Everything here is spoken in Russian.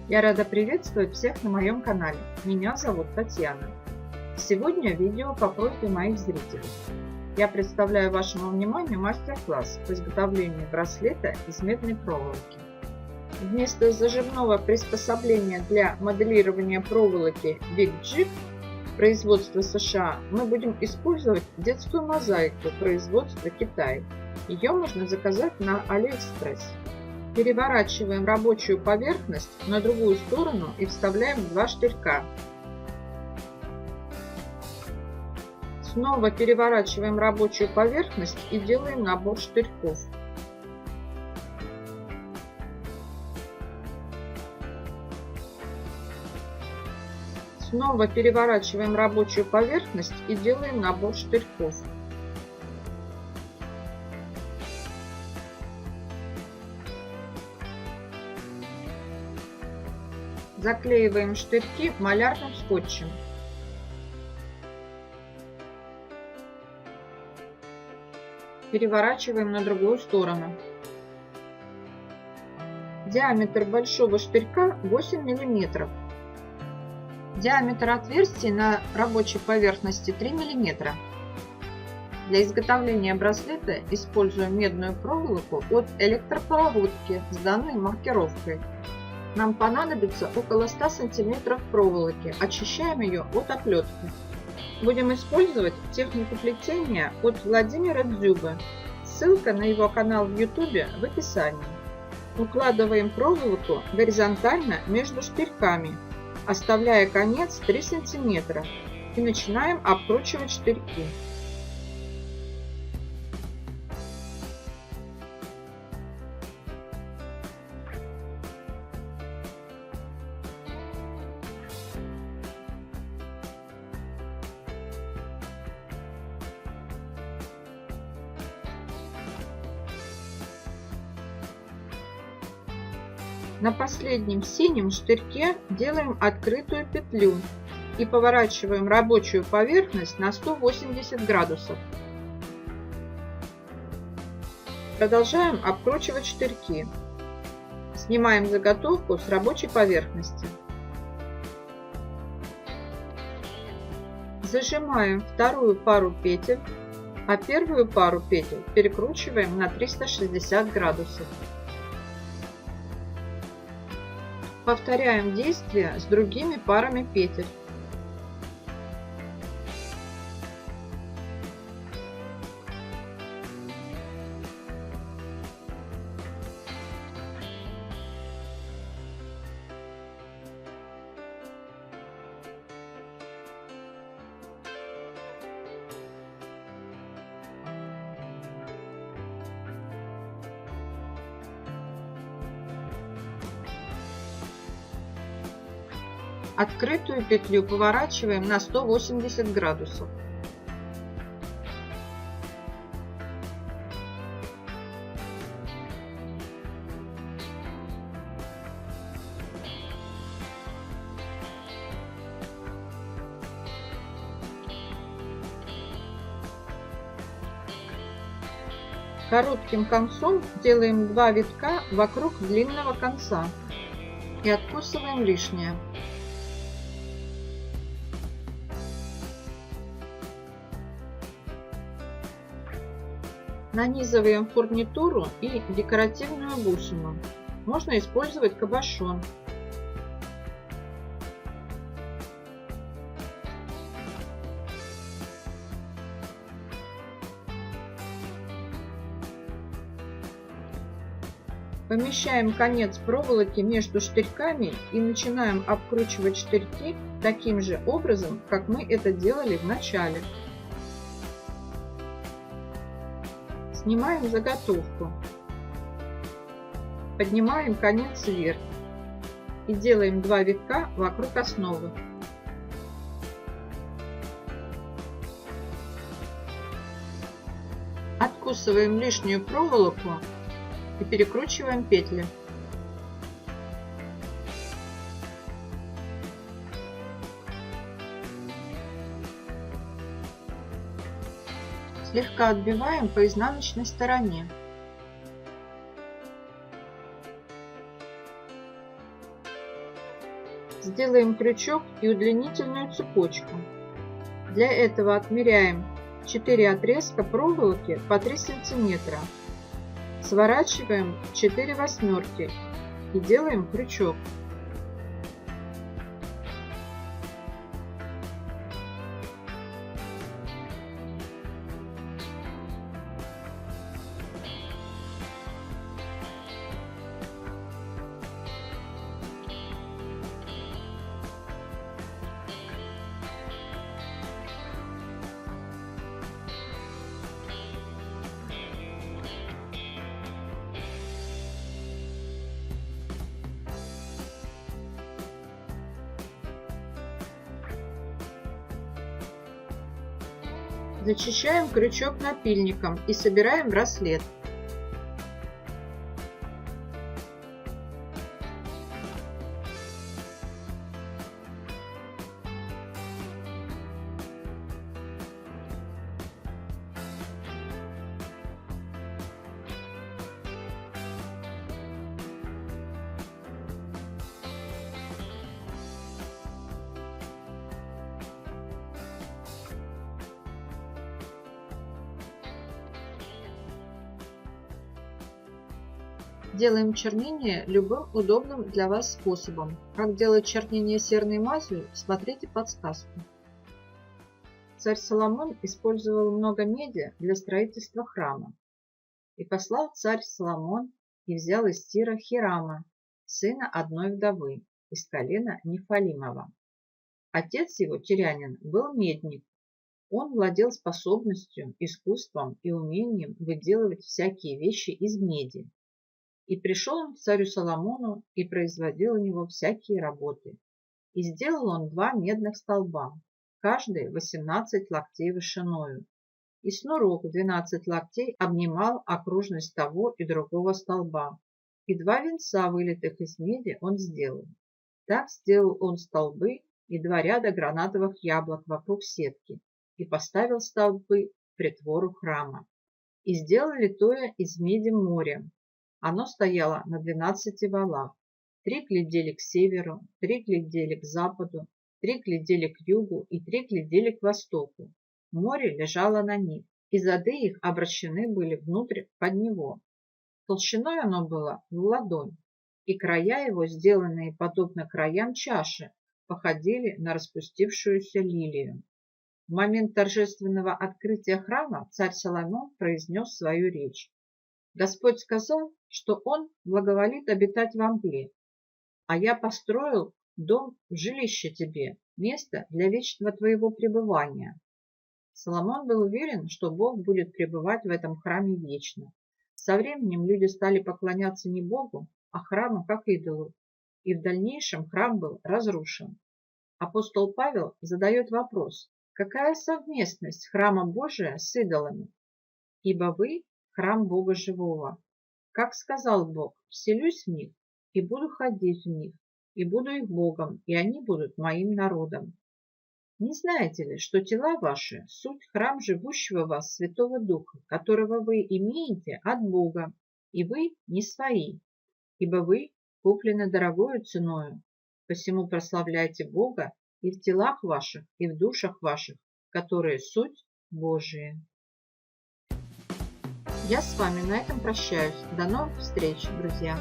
Я рада приветствовать всех на моем канале. Меня зовут Татьяна. Сегодня видео по просьбе моих зрителей. Я представляю вашему вниманию мастер-класс по изготовлению браслета из медной проволоки. Вместо зажимного приспособления для моделирования проволоки Big Jig производства США мы будем использовать детскую мозаику производства Китая. Ее можно заказать на AliExpress. Переворачиваем рабочую поверхность на другую сторону и вставляем два штырька. Снова переворачиваем рабочую поверхность и делаем набор штырьков. Снова переворачиваем рабочую поверхность и делаем набор штырьков. Заклеиваем штырьки малярным скотчем. Переворачиваем на другую сторону. Диаметр большого штырька 8 мм. Диаметр отверстий на рабочей поверхности 3 мм. Для изготовления браслета используем медную проволоку от электропроводки с данной маркировкой. Нам понадобится около 100 см проволоки. Очищаем ее от оплетки. Будем использовать технику плетения от Владимира Дзюбы. Ссылка на его канал в YouTube в описании. Укладываем проволоку горизонтально между штырьками, оставляя конец 3 см, и начинаем обкручивать штырьки. На последнем синем штырьке делаем открытую петлю и поворачиваем рабочую поверхность на 180 градусов. Продолжаем обкручивать штырьки. Снимаем заготовку с рабочей поверхности. Зажимаем вторую пару петель, а первую пару петель перекручиваем на 360 градусов. Повторяем действие с другими парами петель. Открытую петлю поворачиваем на 180 градусов. Коротким концом делаем 2 витка вокруг длинного конца и откусываем лишнее. Нанизываем фурнитуру и декоративную бусину. Можно использовать кабошон. Помещаем конец проволоки между штырьками и начинаем обкручивать штырьки таким же образом, как мы это делали в начале. Снимаем заготовку, поднимаем конец вверх и делаем 2 витка вокруг основы. Откусываем лишнюю проволоку и перекручиваем петли. Слегка отбиваем по изнаночной стороне. Сделаем крючок и удлинительную цепочку. Для этого отмеряем 4 отрезка проволоки по 3 см. Сворачиваем 4 восьмерки и делаем крючок. Зачищаем крючок напильником и собираем браслет. Делаем чернение любым удобным для вас способом. Как делать чернение серной мазью, смотрите подсказку. Царь Соломон использовал много меди для строительства храма. И послал царь Соломон и взял из Тира Хирама, сына одной вдовы, из колена Нефалимова. Отец его, тирянин, был медник. Он владел способностью, искусством и умением выделывать всякие вещи из меди. И пришел он к царю Соломону и производил у него всякие работы. И сделал он 2 медных столба, каждый 18 локтей вышиною. И снурок в 12 локтей обнимал окружность того и другого столба. И 2 венца, вылитых из меди, он сделал. Так сделал он столбы и 2 ряда гранатовых яблок вокруг сетки, и поставил столбы к притвору храма. И сделал литое из меди море. Оно стояло на 12 валах. 3 глядели к северу, 3 глядели к западу, 3 глядели к югу и 3 глядели к востоку. Море лежало на них, и зады их обращены были внутрь под него. Толщиной оно было в ладонь, и края его, сделанные подобно краям чаши, походили на распустившуюся лилию. В момент торжественного открытия храма царь Соломон произнес свою речь. Господь сказал, что Он благоволит обитать во мгле, а я построил дом в жилище тебе, место для вечного твоего пребывания. Соломон был уверен, что Бог будет пребывать в этом храме вечно. Со временем люди стали поклоняться не Богу, а храму как идолу, и в дальнейшем храм был разрушен. Апостол Павел задает вопрос, какая совместность храма Божия с идолами? Ибо вы храм Бога живого. Как сказал Бог, вселюсь в них и буду ходить в них, и буду их Богом, и они будут моим народом. Не знаете ли, что тела ваши – суть храм живущего в вас Святого Духа, которого вы имеете от Бога, и вы не свои, ибо вы куплены дорогою ценою. Посему прославляйте Бога и в телах ваших, и в душах ваших, которые суть Божия. Я с вами на этом прощаюсь. До новых встреч, друзья!